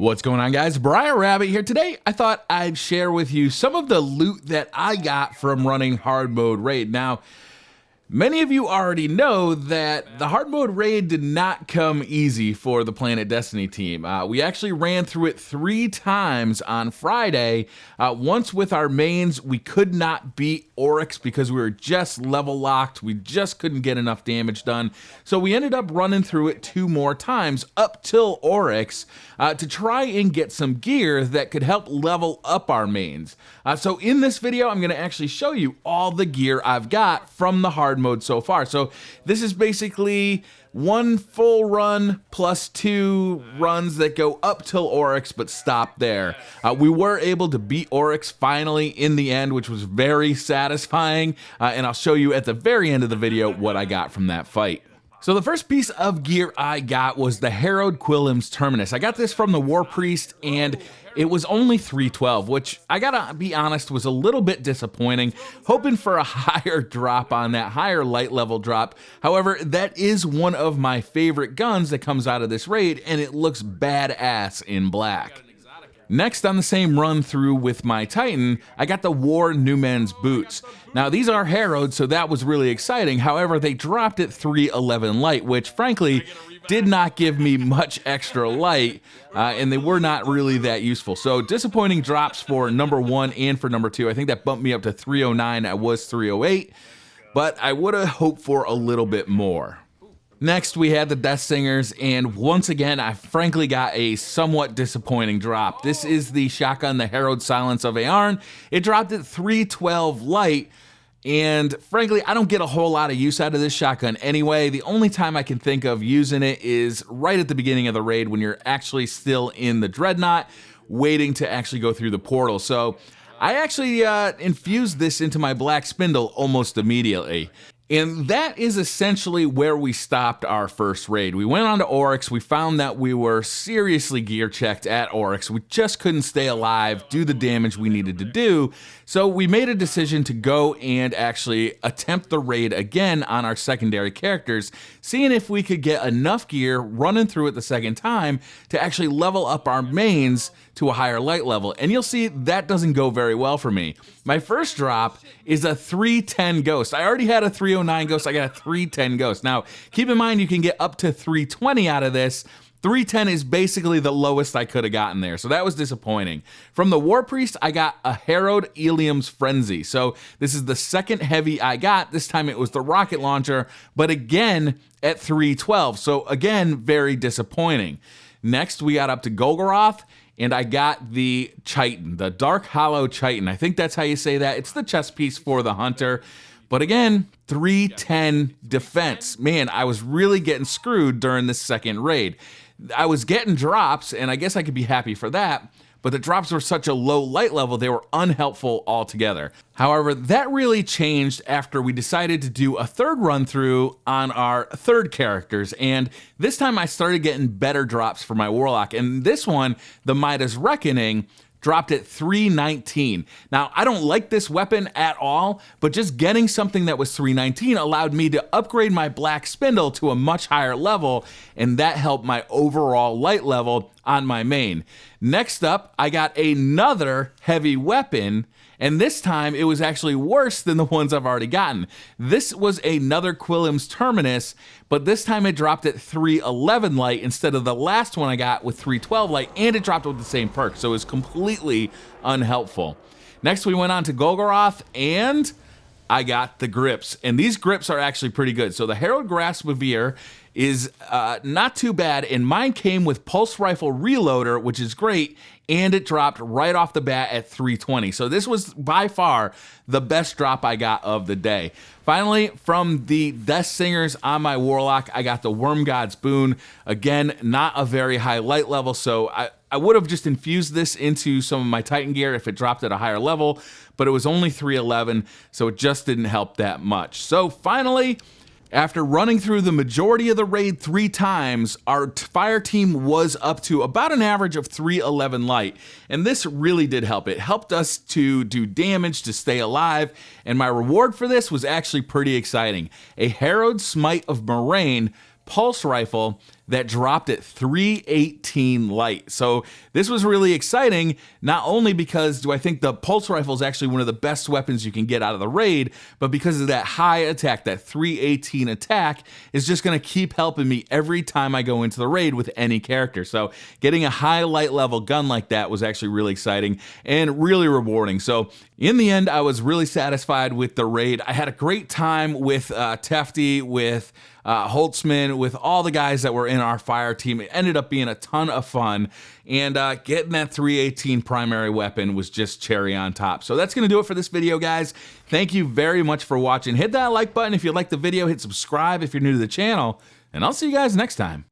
What's going on, guys? Briar Rabbit here. Today, I thought I'd share with you some of the loot that I got from running hard mode raid. Now, many of you already know that the hard mode raid did not come easy for the Planet Destiny team. We actually ran through it 3 times on Friday. Once with our mains, we could not beat Oryx because we were just level locked. We just couldn't get enough damage done. So we ended up running through it 2 more times up till Oryx to try and get some gear that could help level up our mains. So in this video, I'm going to actually show you all the gear I've got from the hard mode so far. So this is basically 1 full run plus 2 runs that go up till Oryx but stop there. We were able to beat Oryx finally in the end, which was very satisfying, and I'll show you at the very end of the video what I got from that fight. So the first piece of gear I got was the Harrowed Quillim's Terminus. I got this from the War Priest, and it was only 312, which I gotta be honest was a little bit disappointing, hoping for a higher drop on that, higher light level drop. However, that is one of my favorite guns that comes out of this raid, and it looks badass in black. Next on the same run through with my Titan, I got the War Newman's Boots. Now these are Harrowed, so that was really exciting. However, they dropped at 311 light, which frankly did not give me much extra light, and they were not really that useful. So disappointing drops for number 1 and for number 2. I think that bumped me up to 309. I was 308, but I would have hoped for a little bit more. Next, we had the Death Singers, and once again, I frankly got a somewhat disappointing drop. This is the shotgun, the Harrowed Silence of Aarn. It dropped at 312 light, and frankly, I don't get a whole lot of use out of this shotgun anyway. The only time I can think of using it is right at the beginning of the raid when you're actually still in the Dreadnought, waiting to actually go through the portal. So I actually infused this into my Black Spindle almost immediately. And that is essentially where we stopped our first raid. We went on to Oryx. We found that we were seriously gear checked at Oryx. We just couldn't stay alive, do the damage we needed to do. So we made a decision to go and actually attempt the raid again on our secondary characters, seeing if we could get enough gear running through it the second time to actually level up our mains to a higher light level. And you'll see that doesn't go very well for me. My first drop is a 310 Ghost. I already had a 309 Ghost. I got a 310 Ghost. Now, keep in mind you can get up to 320 out of this. 310 is basically the lowest I could have gotten there, so that was disappointing. From the War Priest, I got a Harrowed Ilium's Frenzy. So this is the second heavy I got. This time it was the rocket launcher, but again at 312. So again, very disappointing. Next, we got up to Golgoroth, and I got the Chitin, the Dark Hollow Chitin. I think that's how you say that. It's the chest piece for the Hunter. But again, 310 defense. Man, I was really getting screwed during this second raid. I was getting drops, and I guess I could be happy for that, but the drops were such a low light level, they were unhelpful altogether. However, that really changed after we decided to do a third run through on our third characters, and this time I started getting better drops for my Warlock, and this one, the Midas Reckoning, dropped at 319. Now, I don't like this weapon at all, but just getting something that was 319 allowed me to upgrade my Black Spindle to a much higher level, and that helped my overall light level on my main. Next up, I got another heavy weapon, and this time it was actually worse than the ones I've already gotten. This was another Quillim's Terminus, but this time it dropped at 311 light instead of the last one I got with 312 light, and it dropped with the same perk, so it was completely unhelpful. Next we went on to Golgoroth, and I got the grips, and these grips are actually pretty good. So the Harrowed Grasp of Ear is not too bad, and mine came with Pulse Rifle Reloader, which is great, and it dropped right off the bat at 320. So this was by far the best drop I got of the day. Finally, from the Death Singers on my Warlock, I got the Worm God's Boon. Again, not a very high light level, so I would have just infused this into some of my Titan gear if it dropped at a higher level, but it was only 311, so it just didn't help that much. So finally, after running through the majority of the raid 3 times, our fire team was up to about an average of 311 light, and this really did help. It helped us to do damage, to stay alive, and my reward for this was actually pretty exciting. A Harrowed Smite of Merain Pulse Rifle that dropped at 318 light. So this was really exciting, not only because do I think the pulse rifle is actually one of the best weapons you can get out of the raid, but because of that high attack, that 318 attack is just going to keep helping me every time I go into the raid with any character. So getting a high light level gun like that was actually really exciting and really rewarding. So in the end, I was really satisfied with the raid. I had a great time with Tefty, with Holtzman, with all the guys that were in our fire team. It ended up being a ton of fun, and getting that 318 primary weapon was just cherry on top. So that's going to do it for this video, guys. Thank you very much for watching. Hit that like button if you liked the video, hit subscribe if you're new to the channel, and I'll see you guys next time.